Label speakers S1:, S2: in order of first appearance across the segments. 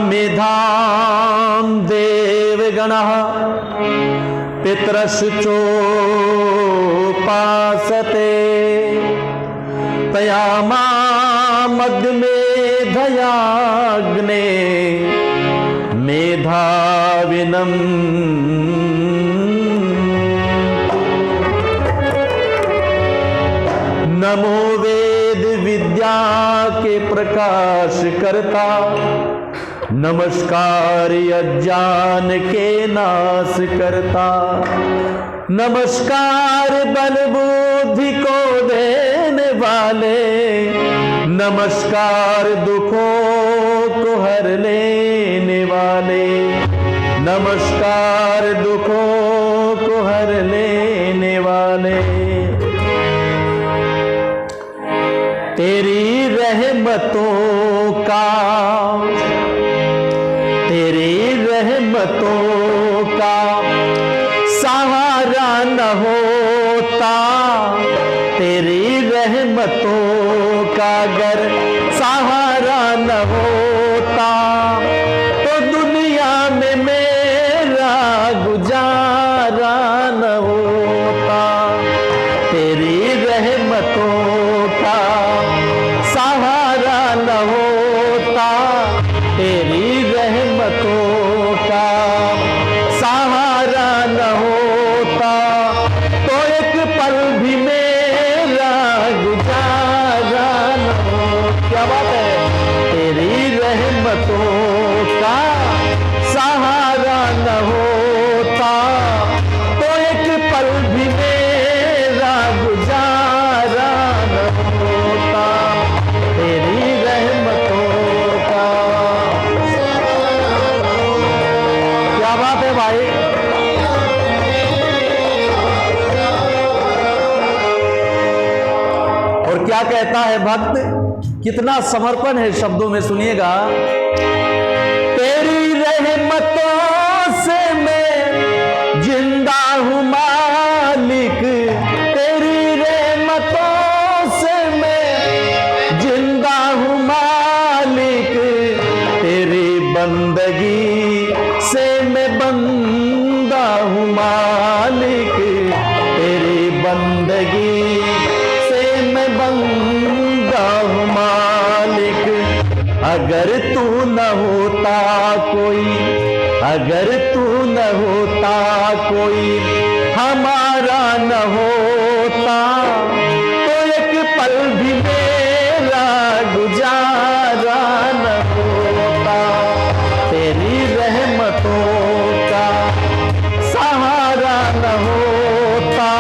S1: मेधां देवगणः पितरश्चोपासते तया मामग्मेधयाग्ने मेधाविनम् नमो वेद विद्या के प्रकाश करता, नमस्कार अज्ञान के नाश करता, नमस्कार बल बुद्धि को देने वाले, नमस्कार दुखों को हर लेने वाले, नमस्कार दुखों को हर लेने वाले। तेरी रहमतों का, तेरी रहमतों का सहारा न होता, तेरी रहमतों का अगर सहारा न होता तो दुनिया में मेरा गुजारा न होता। तेरी रहमतों का सहारा न होता, तेरी रहमतों का सहारा न होता तो एक पल भी मेरा गुजारा न हो। क्या बात है। तेरी रहमतों का सहारा न होता तो एक पल भी मेरा गुजारा न होता। तेरी रहमतों का, क्या बात है भाई। और क्या कहता है भक्त, कितना समर्पण है शब्दों में, सुनिएगा। तेरी रहमतों से मैं जिंदा हूँ मालिक, तेरी रहमतों से मैं जिंदा हूँ मालिक, तेरी बंदगी से मैं बंदा हूँ मालिक, तेरी बंदगी से मैं बंदा हूँ मालिक। अगर तू न होता कोई, अगर तू न होता कोई, हमारा न होता तो एक पल भी मेरा गुजारा न होता। तेरी रहमतों का सहारा न होता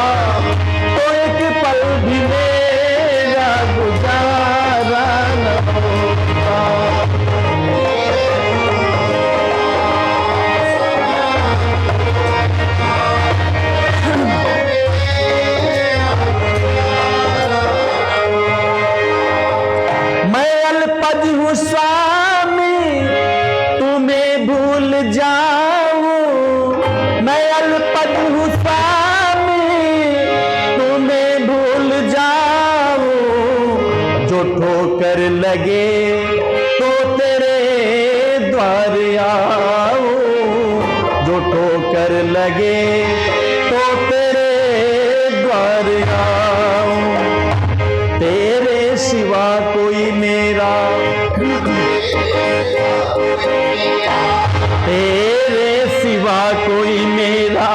S1: तो एक पल भी मेरा गुजारा न होता। मैं अल्पज हूँ स्वामी तुम्हें भूल जाऊं, मैं अल्पज हूँ स्वामी तुम्हें भूल जाऊं, जो ठोकर लगे तो तेरे द्वार आऊं, जो ठोकर लगे तो तेरे द्वार आऊं। तेरे सिवा कोई मेरा, तेरे सिवा कोई मेरा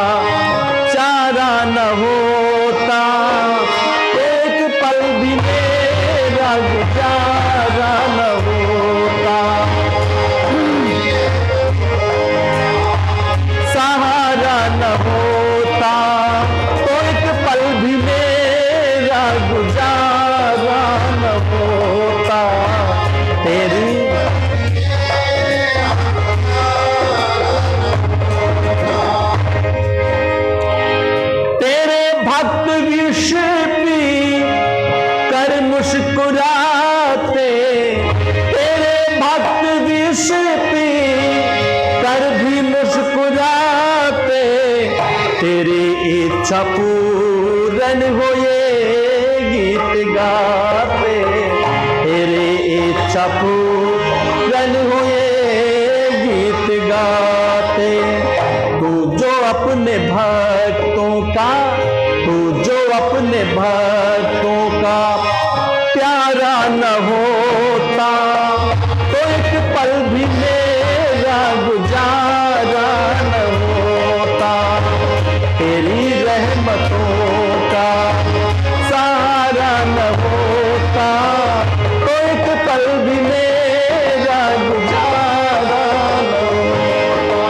S1: चारा न होता, एक पल भी मेरा गुजारा न होता। सहारा न होता तो एक पल भी मेरा पी कर मुस्कुराते, तेरे भक्त विष पी कर भी मुस्कुराते, तेरी इच्छा पूर्ण हो ये गीत गाते, तेरी इच्छा पूर्ण हो ये गीत गाते। तू जो अपने भक्तों का, तू जो अपने भक्तों का प्यारा न होता, तो एक पल भी मेरा गुजारा न होता। तेरी रहमतों का सहारा न होता, तो एक पल भी मेरा गुजारा न होता।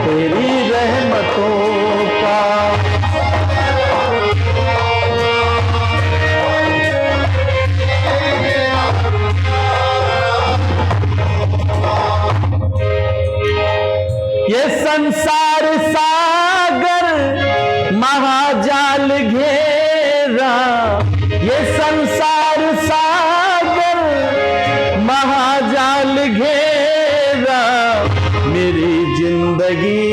S1: तेरी रहमतों का ये संसार सागर महाजाल घेरा, ये संसार सागर महाजाल घेरा, मेरी जिंदगी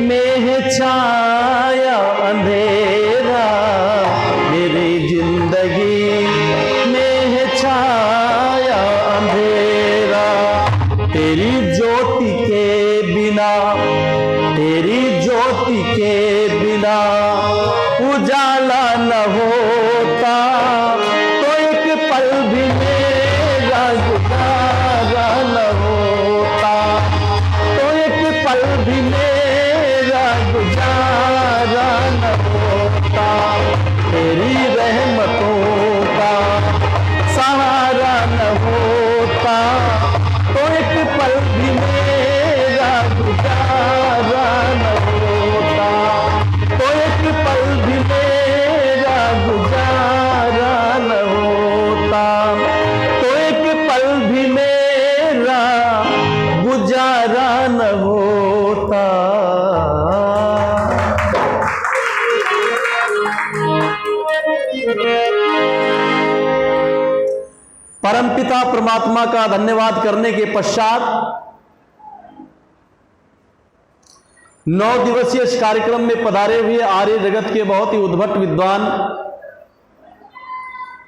S1: में है छाया अंधेरा, मेरी जिंदगी में है छाया अंधेरा। तेरी ज्योति के बिना, तेरी ज्योति के बिना उजाला न होता, तो एक पल भी मेरा गुजारा न होता, तो एक पल भी मेरा गुजारा न होता। तेरी रहमतों का सहारा न होता, तो एक पल भी मेरा गुजारा न होता, तो एक पल भी मेरा गुजारा न होता, तो एक पल भी मेरा गुजारा न होता। परमपिता परमात्मा का धन्यवाद करने के पश्चात 9 दिवसीय इस कार्यक्रम में पधारे हुए आर्य जगत के बहुत ही उद्भट विद्वान,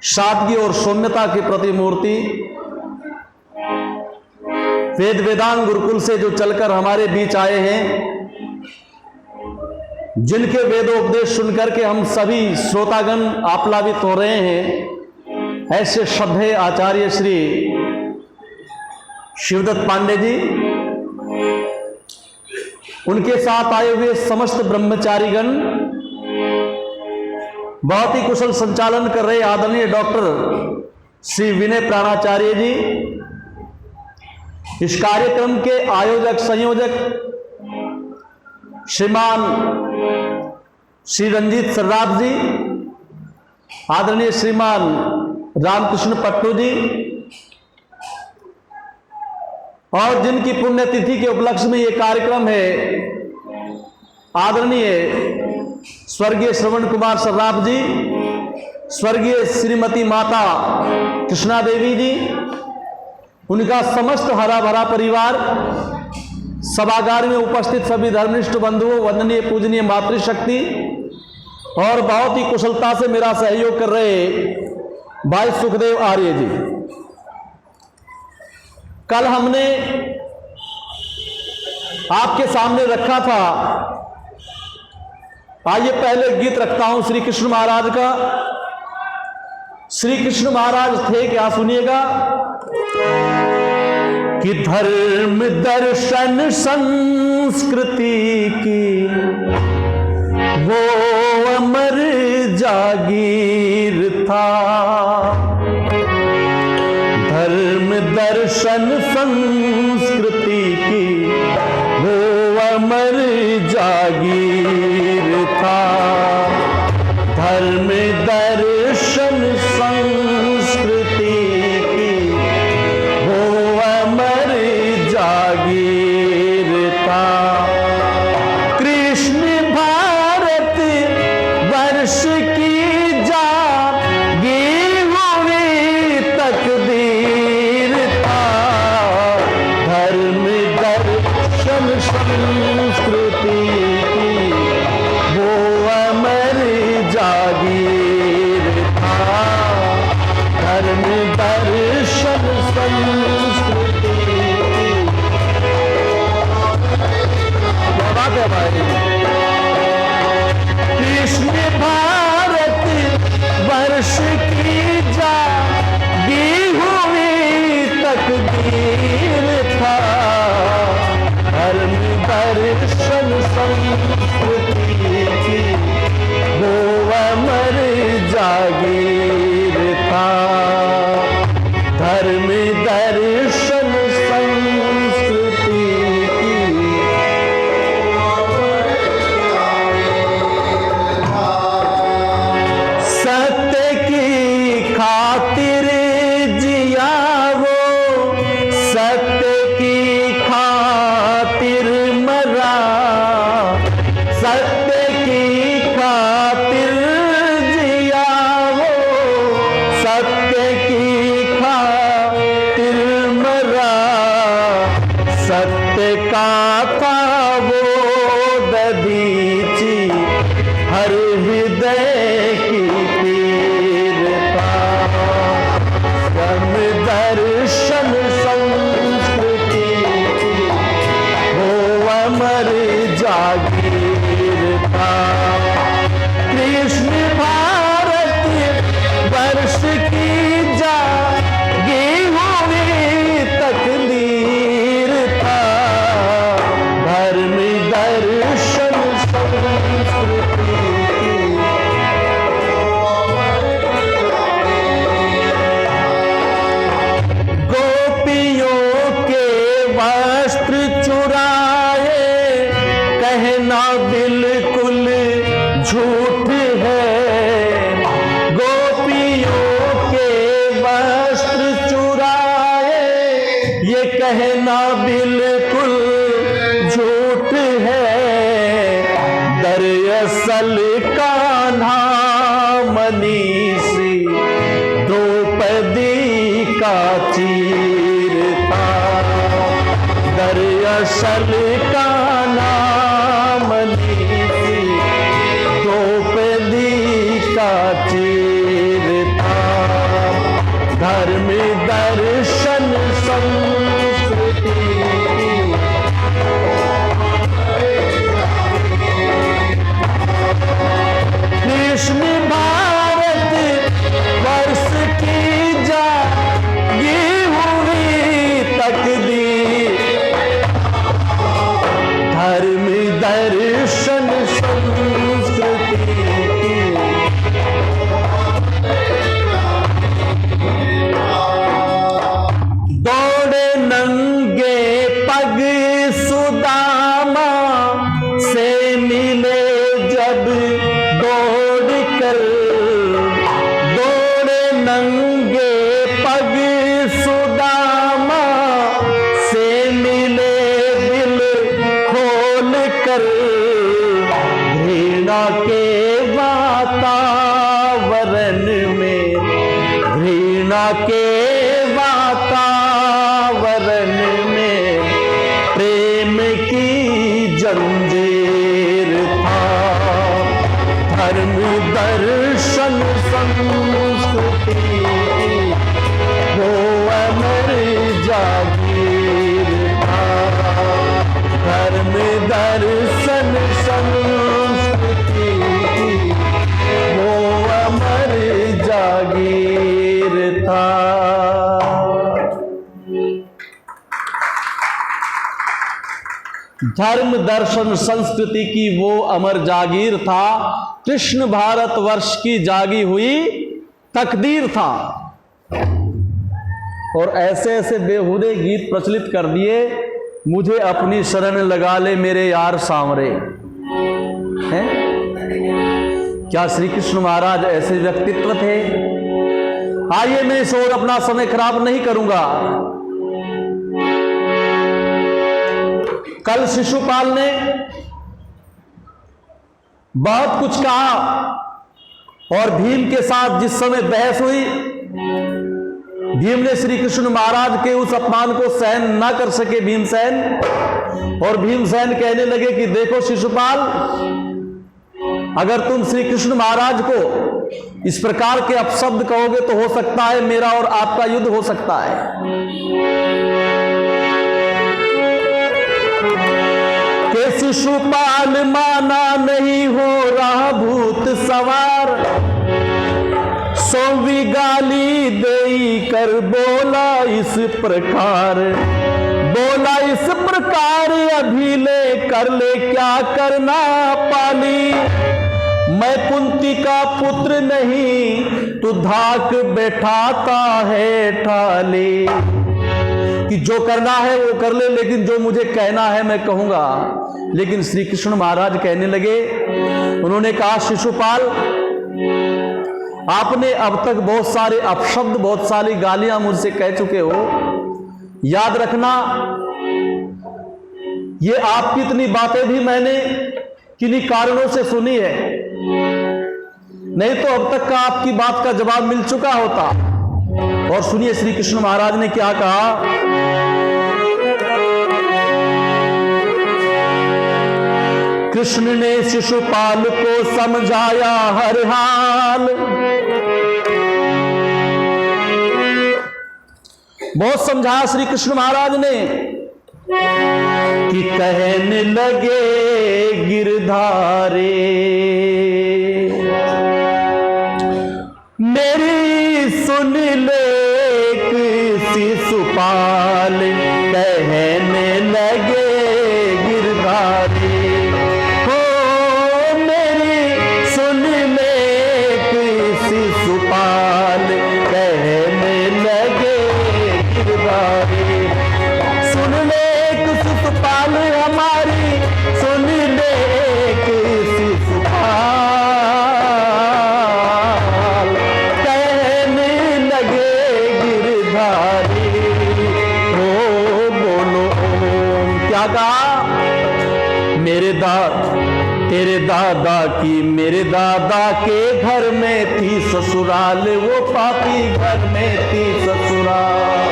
S1: सादगी और सौम्यता की प्रतिमूर्ति, वेद वेदांग गुरुकुल से जो चलकर हमारे बीच आए हैं, जिनके वेदोपदेश सुनकर के हम सभी श्रोतागण आप्लावित हो रहे हैं, ऐसे श्रद्धेय आचार्य श्री शिवदत्त पांडे जी, उनके साथ आए हुए समस्त ब्रह्मचारीगण, बहुत ही कुशल संचालन कर रहे आदरणीय डॉक्टर श्री विनय प्राणाचार्य जी, इस कार्यक्रम के आयोजक संयोजक श्रीमान श्री रंजीत सर्राफ जी, आदरणीय श्रीमान रामकृष्ण पट्टू जी, और जिनकी पुण्यतिथि के उपलक्ष्य में ये कार्यक्रम है, आदरणीय स्वर्गीय श्रवण कुमार सर्राफ जी, स्वर्गीय श्रीमती माता कृष्णा देवी जी, उनका समस्त हरा भरा परिवार, सभागार में उपस्थित सभी धर्मनिष्ठ बंधुओं, वंदनीय पूजनीय मातृशक्ति, और बहुत ही कुशलता से मेरा सहयोग कर रहे भाई सुखदेव आर्य जी। कल हमने आपके सामने रखा था, आइए पहले गीत रखता हूं श्री कृष्ण महाराज का। श्री कृष्ण महाराज थे क्या, सुनिएगा। कि धर्म दर्शन संस्कृति की वो अमर जागीर था, धर्म दर्शन संस्कृति की वो अमर जागीर था, धर्म दर्शन संस्कृति की वो अमर जागीर था। कृष्ण भारत वर्ष की मनीषी द्रौपदी का चीरता, दरअसल का नाम मनीषी द्रौपदी का चीरता, धर्म दर्शन संस्कृति कृष्ण भारत वर्ष की जागी हुई तकदीर, धर्म दर्शन संस्कृति दौड़े नंगे पग सुदामा से मिले जब दौड़ कर, दौड़े नंगे पग सुदामा से मिले दिल खोल कर, घृणा के वातावरण में, घृणा के वातावरण में प्रेम की जंजीर था, धर्म दर्शन संस्कृति वो अमर जागीर था, धर्म दर्शन संस्कृति वो अमर जागीर था। धर्म दर्शन संस्कृति की वो अमर जागीर था, कृष्ण भारत वर्ष की जागी हुई तकदीर था। और ऐसे ऐसे बेहुदे गीत प्रचलित कर दिए, मुझे अपनी शरण लगा ले मेरे यार सांवरे, हैं? क्या श्री कृष्ण महाराज ऐसे व्यक्तित्व थे? आइए मैं इस ओर अपना समय खराब नहीं करूंगा। कल शिशुपाल ने बहुत कुछ कहा और भीम के साथ जिस समय बहस हुई, भीम ने श्री कृष्ण महाराज के उस अपमान को सहन ना कर सके भीमसेन, और भीमसेन कहने लगे कि देखो शिशुपाल, अगर तुम श्री कृष्ण महाराज को इस प्रकार के अपशब्द कहोगे तो हो सकता है मेरा और आपका युद्ध हो सकता है। के शिशुपाल माना नहीं हो रहा भूत सवार, सोवी गाली दे कर बोला इस प्रकार, बोला इस प्रकार अभी ले कर ले क्या करना पाली, मैं कुंती का पुत्र नहीं तू धाक बैठाता है ठाली, कि जो करना है वो कर ले, लेकिन जो मुझे कहना है मैं कहूंगा। लेकिन श्री कृष्ण महाराज कहने लगे, उन्होंने कहा शिशुपाल, आपने अब तक बहुत सारे अपशब्द, बहुत सारी गालियां मुझसे कह चुके हो, याद रखना ये आपकी इतनी बातें भी मैंने किन्हीं कारणों से सुनी है, नहीं तो अब तक का आपकी बात का जवाब मिल चुका होता। और सुनिए श्री कृष्ण महाराज ने क्या कहा। कृष्ण ने शिशुपाल को समझाया हर हाल, बहुत समझाया श्री कृष्ण महाराज ने, कि कहने लगे गिरधारे मेरी सुन ले शिशुपाल, कहने लगे गिरधारे हो मेरी सुन ले शिशुपाल, कहने लगे गिरधारे, सुन ले शिशुपाल हमारी, सुन ले शिशुपाल, कहने लगे गिरधारी हो दादा की मेरे दादा के घर में थी ससुराल, वो पापी घर में थी ससुराल।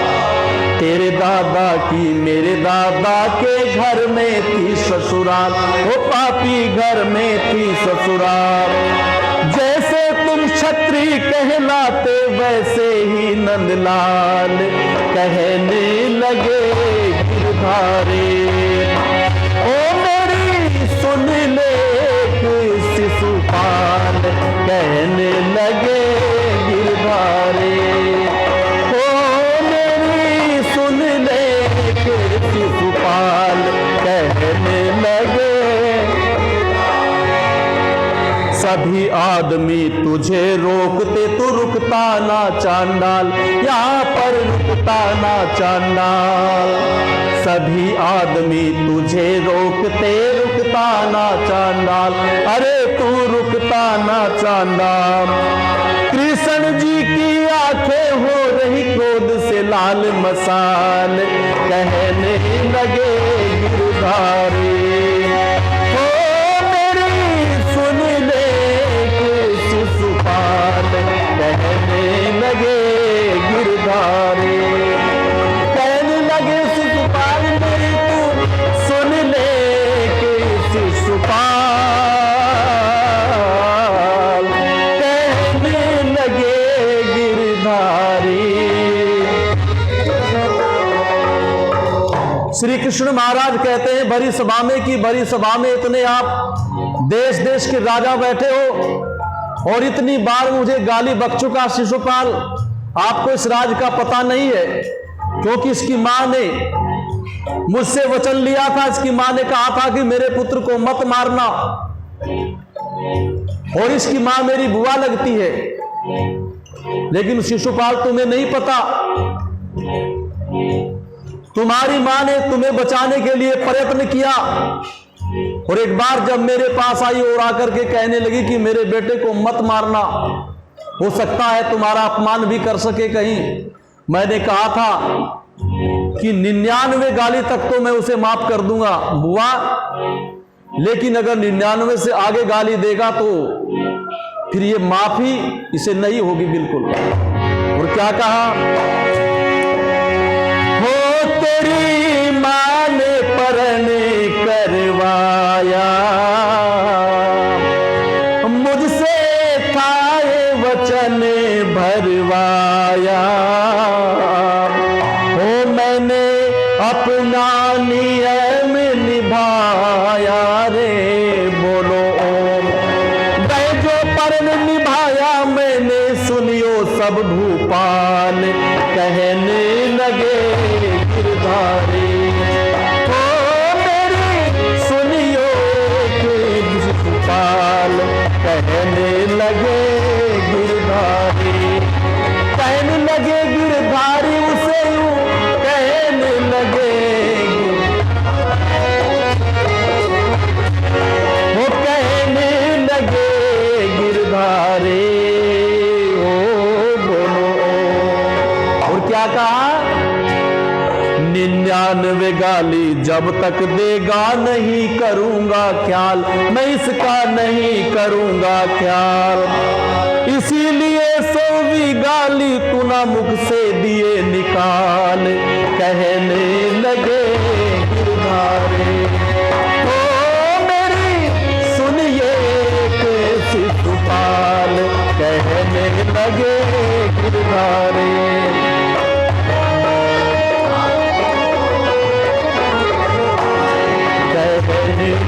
S1: तेरे दादा की मेरे दादा के घर में थी ससुराल, वो पापी घर में थी ससुराल। जैसे तुम क्षत्रिय कहलाते वैसे ही नंदलाल कहने लगे गिरधारी। ओ मेरी सुन ले शिशुपाल कहने लगे गिरधारी। ओ मेरी सुन ले शिशुपाल कहने लगे। सभी आदमी तुझे रोकते तो रुकता ना चांडाल, यहाँ पर रुकता ना चांडाल। सभी आदमी तुझे रोकते रुकता ना चांडाल, अरे तू रुकता ना चांडाल। कृष्ण जी की आंखें हो रही क्रोध से लाल मसाल कहने लगे गिरधारी। कहने लगे गिरधारी, कहने लगे शिशुपाल मेरी तू सुन ले कि शिशुपाल कहने लगे गिरधारी। श्री कृष्ण महाराज कहते हैं भरी सभा में कि भरी सभा में इतने आप देश देश के राजा बैठे हो और इतनी बार मुझे गाली बक चुका शिशुपाल, आपको इस राज का पता नहीं है। क्योंकि इसकी मां ने मुझसे वचन लिया था, इसकी मां ने कहा था कि मेरे पुत्र को मत मारना, और इसकी मां मेरी बुआ लगती है। लेकिन शिशुपाल तुम्हें नहीं पता, तुम्हारी मां ने तुम्हें बचाने के लिए प्रयत्न किया, और एक बार जब मेरे पास आई और आकर के कहने लगी कि मेरे बेटे को मत मारना, हो सकता है तुम्हारा अपमान भी कर सके कहीं। मैंने कहा था कि 99 गाली तक तो मैं उसे माफ कर दूंगा बुआ, लेकिन अगर 99 से आगे गाली देगा तो फिर ये माफी इसे नहीं होगी बिल्कुल। और क्या कहा, हो तेरी मां ने परने करवाया, मुझसे खाए वचन भरवाया। हो मैंने अपना नियम निभाया रे, बोलो ओम। गए जो परण निभाया मैंने, सुनियो सब भूपाल कहने लगे गिरधारी। कहने लगे गिरधारी, कहने लगे गिरधारी उसे यूं कहने लगे, वो कहने लगे गिरधारी। ओ बोलो, और क्या कहा, 99 गाली जब तक देगा नहीं करूंगा ख्याल, मैं इसका नहीं करूंगा ख्याल। इसीलिए 100वीं गाली तू ना मुख से दिए निकाल कहने लगे गिरधारी। तो मेरी सुनिए शिशुपाल कहने लगे गिरधारी।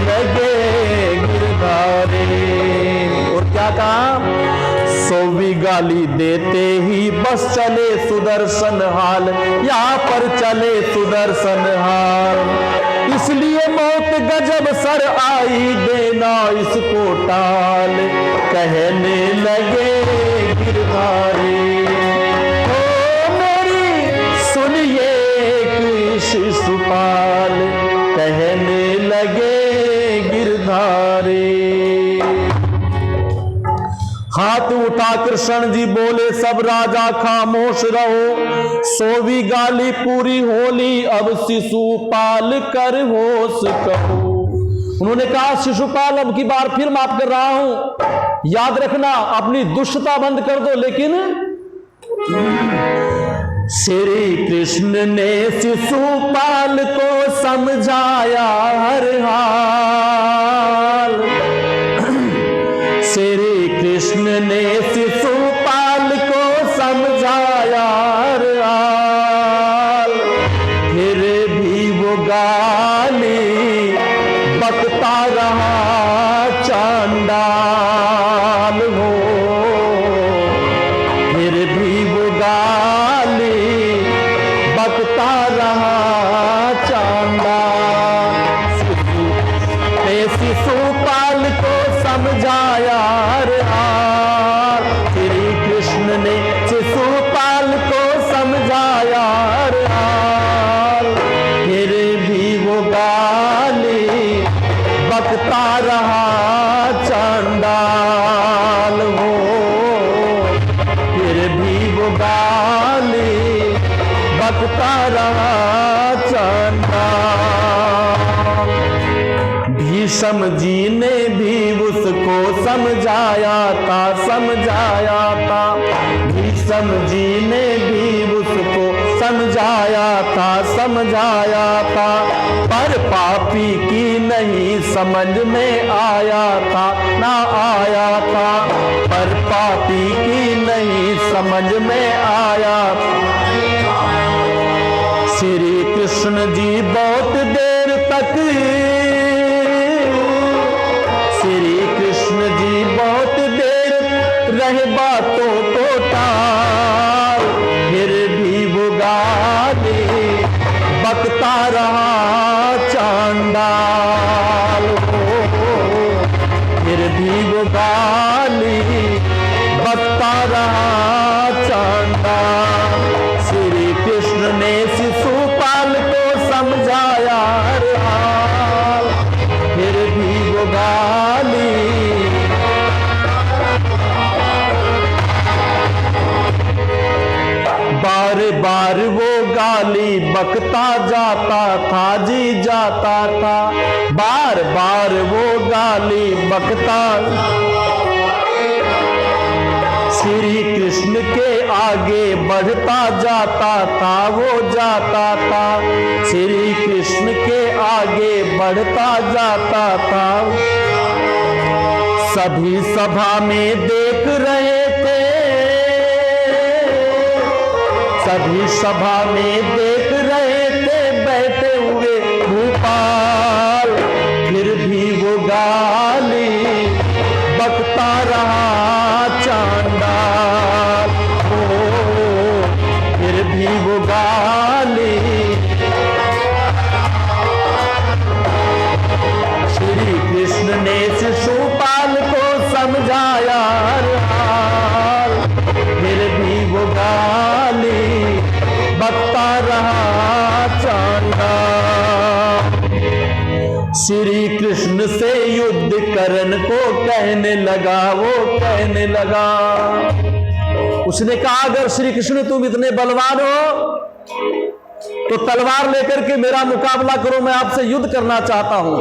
S1: लगे गिरधारी। और क्या कहा, 100वीं गाली देते ही बस चले सुदर्शन हाल, यहाँ पर चले सुदर्शन हाल। इसलिए मौत गजब सर आई, देना इसको टाल कहने लगे गिरधारी। ओ मेरी सुनिए शिशुपाल कहने लगे गिरधारी। हाथ उठा कृष्ण जी बोले सब राजा खामोश रहो, 100वीं गाली पूरी होली अब शिशुपाल कर होश कहो। उन्होंने कहा शिशुपाल अब की बार फिर माफ कर रहा हूं, याद रखना अपनी दुष्टता बंद कर दो। लेकिन श्री कृष्ण ने शिशुपाल को समझाया हर हाल। श्री कृष्ण ने शिशुपाल को समझाया हर हाल। फिर भी वो गाली बकता रहा चांडाल हो। फिर भी वो गाली बकता रहा चांडाल। शिशुपाल को समझाया हर हाल। श्री कृष्ण ने शिशुपाल को समझाया हर हाल। फिर भी वो गाली बकता रहा चांडाल हो। फिर भी वो गाली बकता रहा चांडाल। भीष्म जी ने भी उसको समझाया था, समझाया था। भीष्म जी ने भी उसको समझाया था, समझाया था। पर पापी की नहीं समझ में आया था, ना आया था। पर पापी की नहीं समझ में आया था। श्री कृष्ण जी बहुत देर तक, श्री कृष्ण जी बहुत देर रहे बातों को टाल। फिर भी वो गाली बकता रहा चांडाल हो। फिर भी वो गाली बकता रहा चांडाल। श्री कृष्ण ने शिशुपाल को समझाया हर हाल। फिर भी वो गाली बार बार वो गाली बकता जाता था जी, जाता था। बार बार वो गाली बकता। श्री कृष्ण के आगे बढ़ता जाता था, वो जाता था। श्री कृष्ण के आगे बढ़ता जाता था। सभी सभा में देख रहे थे, सभी सभा में देख रहे थे बैठे हुए भूपाल। फिर भी वो गाली बकता रहा चांडाल हो। फिर भी वो गाली। श्री कृष्ण ने शिशुपाल को समझाया हर हाल। फिर भी वो गाली बकता रहा चांडाल। श्री कृष्ण से युद्ध करने को कहने लगा, वो कहने लगा। उसने कहा अगर श्री कृष्ण तुम इतने बलवान हो तो तलवार लेकर के मेरा मुकाबला करो, मैं आपसे युद्ध करना चाहता हूं।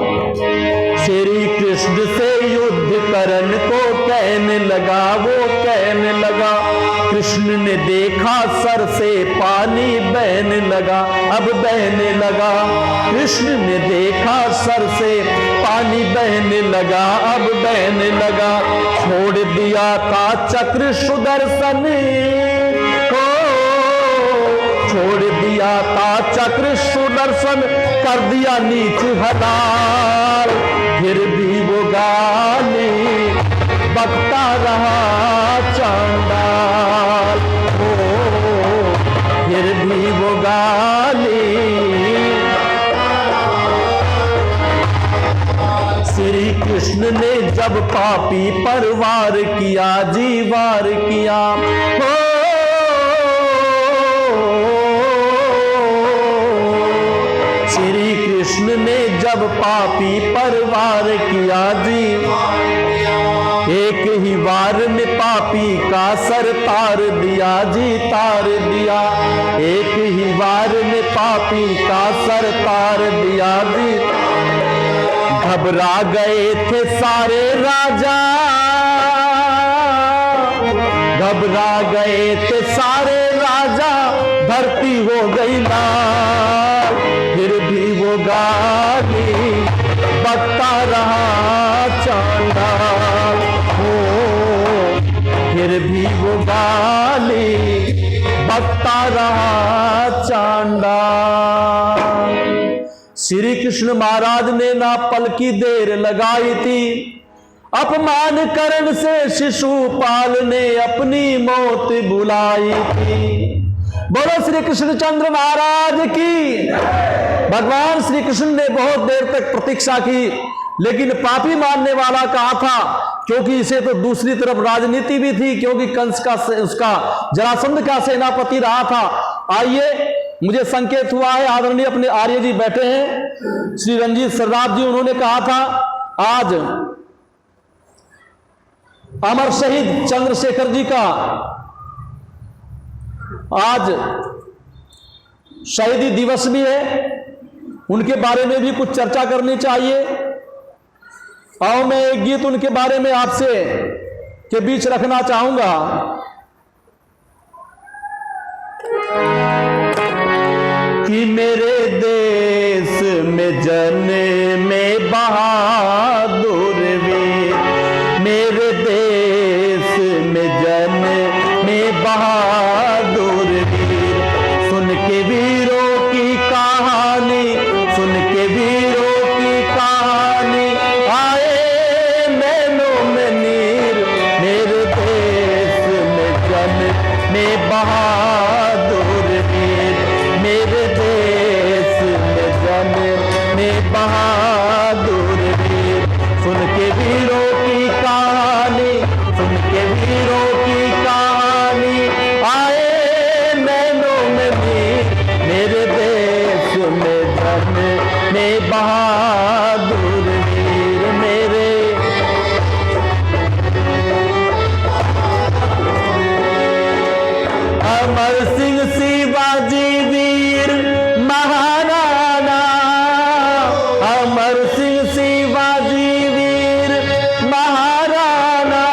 S1: श्री कृष्ण से युद्ध करने को कहने लगा, वो कहने लगा। कृष्ण ने देखा सर से पानी बहने लगा, अब बहने लगा। कृष्ण ने देखा सर से पानी बहने लगा, अब बहने लगा। छोड़ दिया था चक्र सुदर्शन को, छोड़ दिया था चक्र सुदर्शन, कर दिया नीच हलाल। फिर भी वो गाली बकता रहा चांडाल हो। फिर भी वो गाली। श्री कृष्ण ने जब पापी पर वार किया जी, वार किया हो। श्री कृष्ण ने जब पापी पर वार किया जी, एक ही वार में पापी का सर तार दिया जी, तार दिया। एक ही वार में पापी का सर तार दिया जी। घबरा गए थे सारे राजा, घबरा गए थे सारे राजा, धरती हो गई लाल। फिर भी वो गाली बकता रहा चांडाल, हो फिर भी वो गाली बकता रहा चांडाल। श्री कृष्ण महाराज ने ना पल की देर लगाई थी, अपमान करण से शिशुपाल ने अपनी मौत बुलाई थी। बोलो श्री कृष्णचंद्र महाराज की। भगवान श्री कृष्ण ने बहुत देर तक प्रतीक्षा की, लेकिन पापी मानने वाला कहा था, क्योंकि इसे तो दूसरी तरफ राजनीति भी थी, क्योंकि कंस का उसका जरासंध का सेनापति रहा था। आइए, मुझे संकेत हुआ है, आदरणीय अपने आर्य जी बैठे हैं, श्री रंजीत सर्राफ जी, उन्होंने कहा था आज अमर शहीद चंद्रशेखर जी का आज शहीदी दिवस भी है, उनके बारे में भी कुछ चर्चा करनी चाहिए। और मैं एक गीत उनके बारे में आपसे के बीच रखना चाहूंगा। कि मेरे देश में जन्मे बहादुर वीर, मेरे देश में जन्मे बहादुर वीर, सुन के वीरों की कहानी, सुन के वीरों की कहानी, आए नैनों में नीर, मेरे देश में जन्मे बहादुर वीर, मेरे देश में जन्मे बहादुर वीर, सुन के वीरों की कहानी, सुन के वीरों की कहानी, आए नैनों में नीर, मेरे देश में जन्मे बहादुर वीर, मेरे अमर सिंह शिवाजी वीर महाराणा, अमर सिंह शिवाजी वीर महाराणा,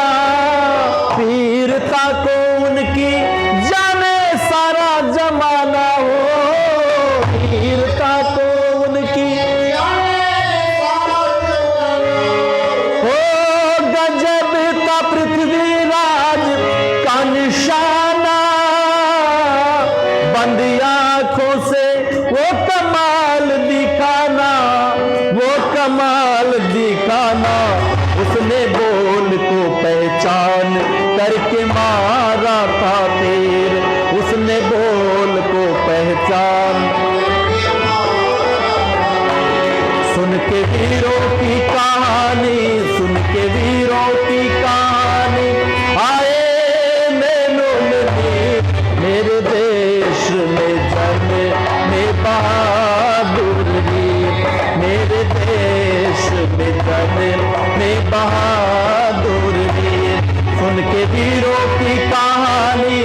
S1: वीरता को उनकी जाने सारा जमाना, हो वीरता को उनकी, हो गजब का पृथ्वीराज का निशाना, बंद आंखों से वो कमाल दिखाना, वो कमाल दिखाना, उसने बोल को पहचान करके मारा था तीर, उसने बोल को पहचान, सुन के वीरों की कहानी, सुन के वीरों की कहानी, आए नैनों में नीर, मेरे देश में जन्मे बहादुर वीर, मेरे देश में जन्मे बहादुर वीर, सुन के वीरों की कहानी,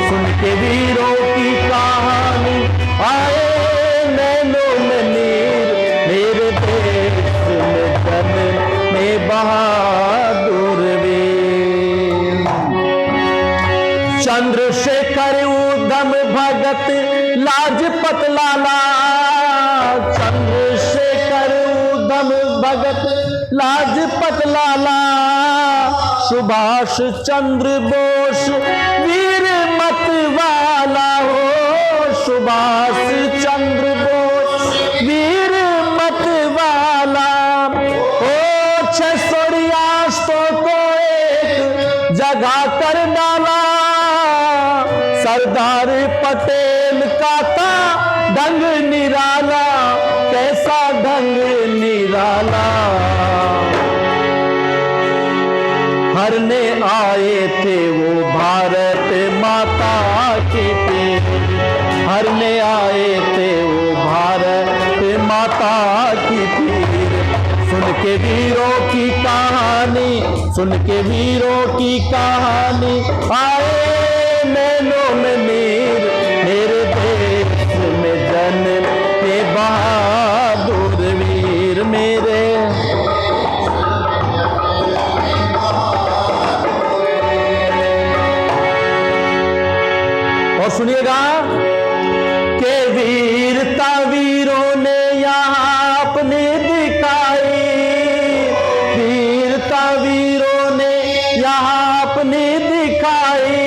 S1: सुन के वीरों की कहानी, आए नैनों में नीर, मेरे देश में जन्मे बहादुर वीर। चंद्रशेखर उधम भगत लाजपत लाला, चंद्रशेखर उधम भगत लाजपत लाला, सुभाष चंद्र बोस वीर मत वाला, हो सुभाष चंद्र बोस वीर मत वाला, हो 600 रियासतों को एक जगह कर डाला, सरदार पटेल का था ढंग निराला, कैसा ढंग निराला, हरने आए थे वो भारत माता के तीर, हरने आए थे वो भारत माता की तीर, सुन के वीरों की कहानी, सुन के वीरों की कहानी, आए नैनों में नीर, मेरे देश में जन्मे बहादुर वीर, मेरे और सुनिएगा के वीरता वीरों ने यहां अपने दिखाई, वीरता वीरों ने यहां अपने दिखाई,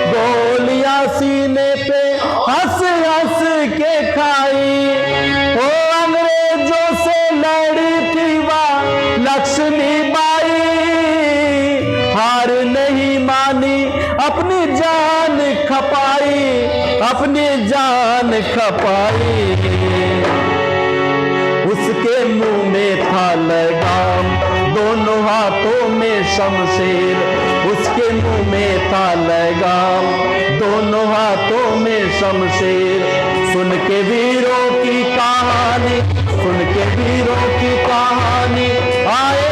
S1: गोलियां सीने पे हंस हंस के खाई। ओ अंग्रेजों से लड़ी थी वह लक्ष्मीबाई, हार नहीं मानी अपनी जान खपाई, अपनी जान खपाई। उसके मुंह में था लगाम, दोनों हाथों में शमशीर, उसके मुंह में था लगाम, दोनों हाथों में शमशीर। सुन के वीरों की कहानी, सुन के वीरों की कहानी, आए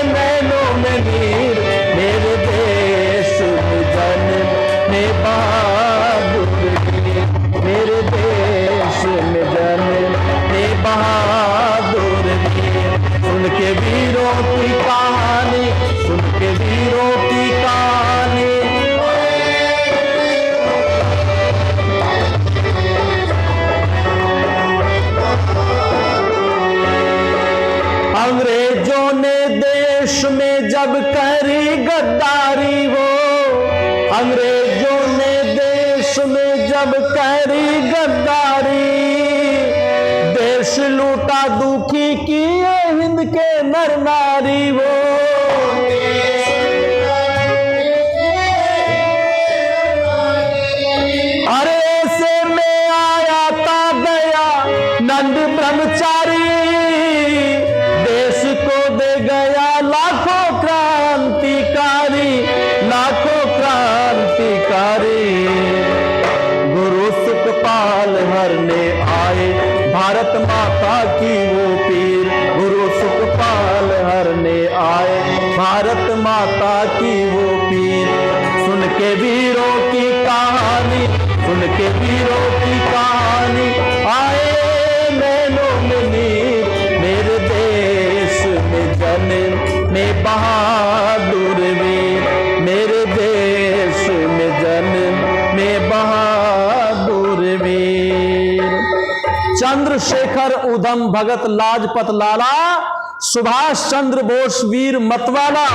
S1: नैनों में नीर, मेरे देश में जन्म में बहादुर, मेरे देश में जन्म में बहादुर। सुन के वीरों की कहानी, सुन के वीरों की कहानी। अंग्रेजों ने देश में जब करी गद्दारी हो, अंग्रेजों ने देश में जब करी गद्दारी, देश लूटा दुखी किए हिंद के नर नारी वो। अरे ऐसे में आया था गया नंद ब्रह्मचारी, देश को दे गया लाखों क्रांतिकारी, लाखों क्रांतिकारी। गुरु सुखपाल हरने आए भारत माता की वो पीर, गुरु सुखपाल हरने आए भारत माता की वो पीर। सुन के वीरों की कहानी, सुन के वीरों की कहानी, आए नैनों में नीर, मेरे देश में जन्म में बहादुर वीर, मेरे देश में जन्म में बहादुर वीर। चंद्रशेखर उधम भगत लाजपत लाला, सुभाष चंद्र बोस वीर मतवाला,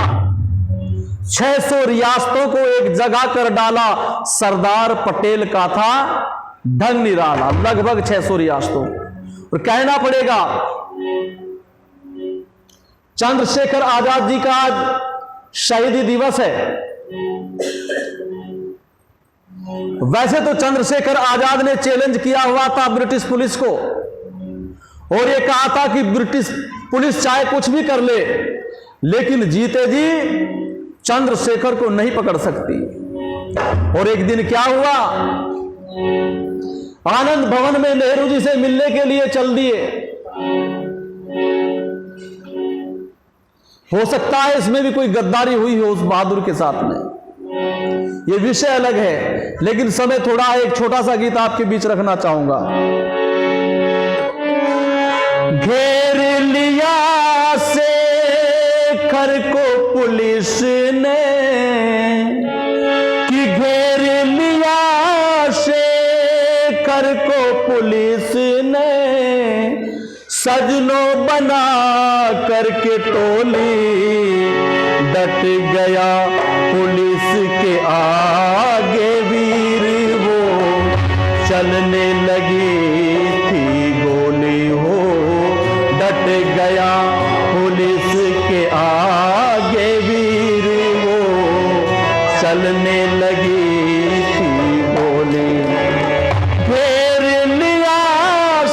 S1: 600 रियासतों को एक जगह कर डाला, सरदार पटेल का था ढंग निराला। लगभग 600 रियासतों। और कहना पड़ेगा चंद्रशेखर आजाद जी का आज शहीदी दिवस है। वैसे तो चंद्रशेखर आजाद ने चैलेंज किया हुआ था ब्रिटिश पुलिस को, और ये कहा था कि ब्रिटिश पुलिस चाहे कुछ भी कर ले, लेकिन जीते जी चंद्रशेखर को नहीं पकड़ सकती। और एक दिन क्या हुआ, आनंद भवन में नेहरू जी से मिलने के लिए चल दिए। हो सकता है इसमें भी कोई गद्दारी हुई हो उस बहादुर के साथ में, ये विषय अलग है। लेकिन समय थोड़ा है, एक छोटा सा गीत आपके बीच रखना चाहूंगा। घेर लिया शेखर को पुलिस ने, कि घेर लिया शेखर को पुलिस ने, सजनों बना करके टोली, डट गया पुलिस के आगे वीर वो, चलने लगी थी गोली हो, डट गया पुलिस के आगे वीर वो, चलने लगी थी गोली। घेर लिया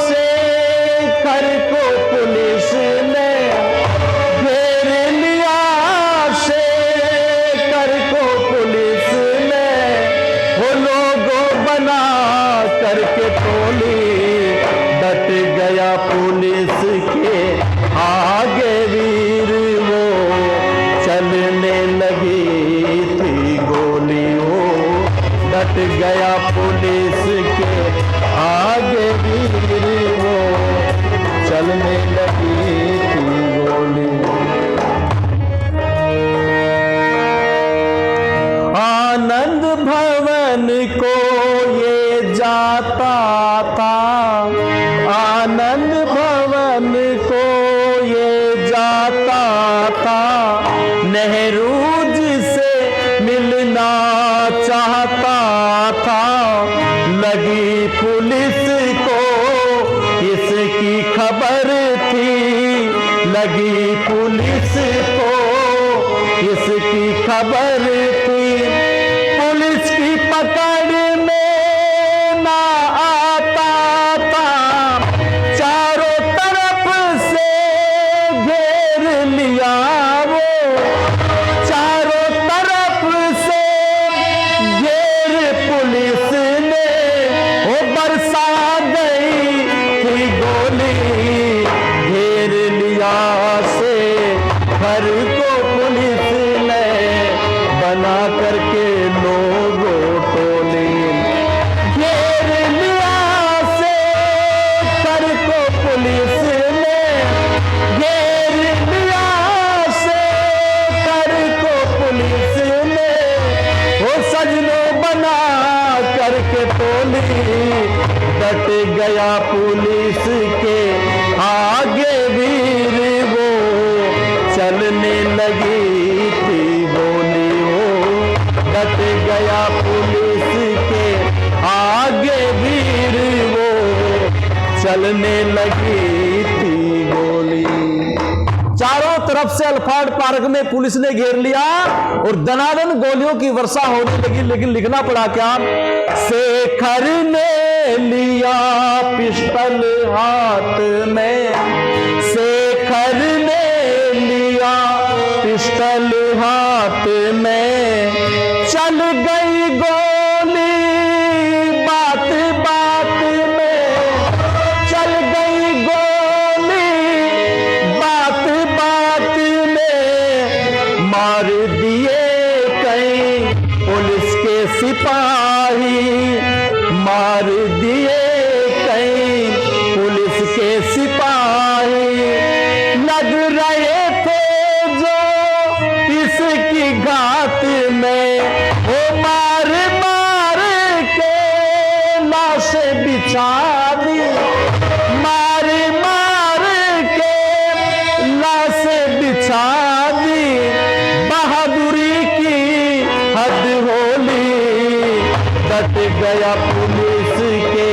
S1: शेखर को पुलिस ने, घेर लिया शेखर को पुलिस ने, वो लोगों बना करके टोली, डट गया पुलिस के आगे वीर वो, चलने लगी थी गोली हो, डट गया पुलिस के आगे वीर वो, चलने लगी थी गोली। आनंद भवन भवन को ये जाता था, आनंद भवन को ये जाता था, नेहरू जिसे मिलना चाहता था, लगी पुलिस को इसकी खबर थी, लगी पुलिस को इसकी खबर थी, पुलिस की पकड़ में ना आता था, चारों तरफ से घेर लिया वो, चारों तरफ से घेर पुलिस ने, वो बरसा गई थी गोली, घेर लिया से घर को पुलिस ने बना करके लोगों टोली, घेर लिया से घर को पुलिस ने, घेर लिया से घर को पुलिस ने, वो सजनों बना करके टोली, डट गया पुलिस के आगे वीर वो, चलने लगी थी गोली वो, डट गया पुलिस के आगे वीर वो, चलने लगी थी गोली। चारों तरफ से अल्फाड पार्क में पुलिस ने घेर लिया और दनादन गोलियों की वर्षा होने लगी, लेकिन लिखना पड़ा क्या, शेखर ने लिया पिस्टल हाथ में, शेखर ने लिया पिस्टल हाथ में, चल गई गोली बात बात में, चल गई गोली बात बात में, मार दिए कई पुलिस के सिपाही, मार दिए कई पुलिस के सिपाही, लग रहे थे जो इसकी घात में, वो मार मार के लाशें बिछा दी, मार मार के लाशें बिछा दी, बहादुरी की हद होली, डट गया पुलिस के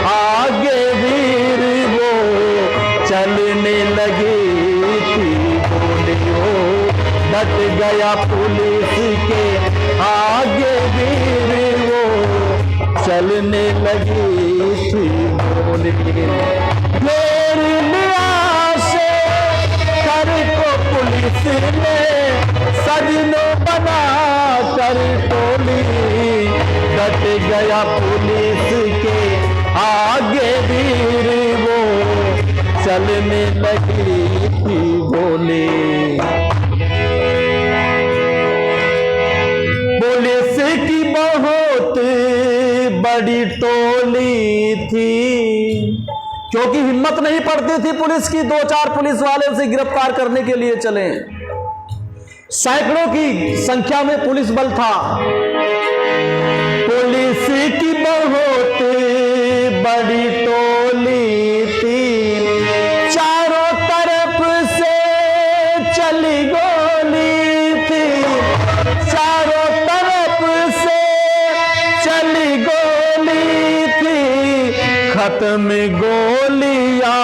S1: आगे वीर वो, चलने लगी थी गोली वो, डट गया पुलिस के आगे वीर वो, चलने लगी थी गोली, घेर लिया से घर को पुलिस ने, सजनों बना कर टोली, डट गया पुलिस के आगे वीर वो, चलने लगी थी गोली। पुलिस की बहुत बड़ी टोली थी, क्योंकि हिम्मत नहीं पड़ती थी पुलिस की, दो चार पुलिस वाले उसे गिरफ्तार करने के लिए चले, सैकड़ों की संख्या में पुलिस बल था। पुलिस की बहुत बड़ी टोली थी, चारों तरफ से चली गोली थी, चारों तरफ से चली गोली थी, खत्म गोलियां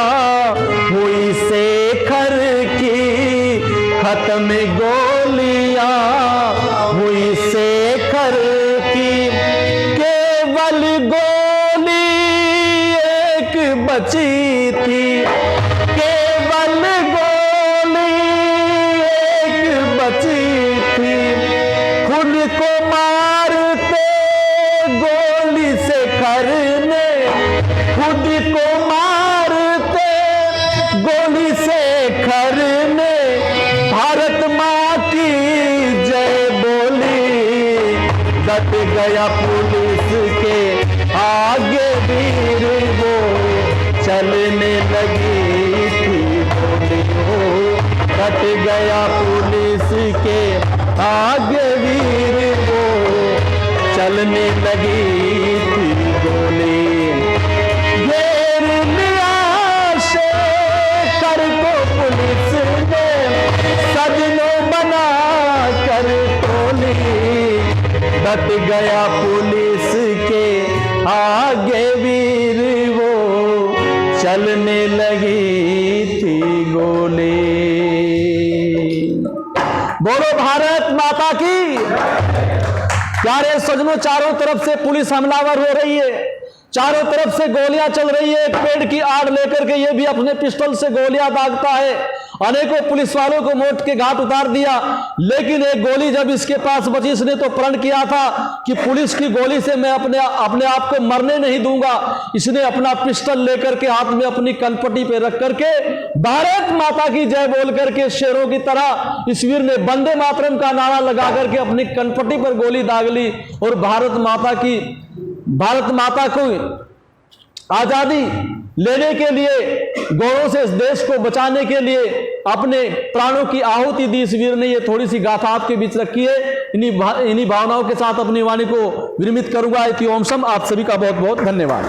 S1: हुई शेखर की, खत्म गोलियां हुई शेखर की, केवल गोली एक बची थी, केवल गोली एक बची थी, खुद को मारते गोली शेखर ने, खुद को मारते गोली शेखर ने, भारत माँ की जय बोली, डट गया पुलिस के आगे वीर वो, चलने लगी थी गोली वो, डट गया पुलिस के आगे वीर वो, चलने लगी थी गोली। घेर लिया शेखर को पुलिस ने सजनों बना कर टोली। डट गया पुलिस के आगे वीर वो चलने लगी थी गोली। बोलो भारत माता की। प्यारे सजनों, चारों तरफ से पुलिस हमलावर हो रही है, चारों तरफ से गोलियां चल रही है। एक पेड़ की आड़ लेकर के ये भी अपने पिस्टल से गोलियां दागता है। अनेकों पुलिस वालों को मौत के घाट उतार दिया, लेकिन एक गोली जब इसके पास बची, इसने तो प्रण किया था कि पुलिस की गोली से मैं अपने आप को मरने नहीं दूंगा। इसने अपना पिस्टल लेकर के हाथ में अपनी कनपटी पे रख करके भारत माता की जय बोल करके शेरों की तरह इस वीर ने वंदे मातरम का नारा लगा करके अपनी कनपटी पर गोली दाग ली और भारत माता को आजादी लेने के लिए, गौरव से इस देश को बचाने के लिए अपने प्राणों की आहुति दी इस वीर ने। ये थोड़ी सी गाथा आपके बीच रखी है। इन्हीं भावनाओं के साथ अपनी वाणी को विरमित करूंगा। इति ओम सम। आप सभी का बहुत बहुत धन्यवाद।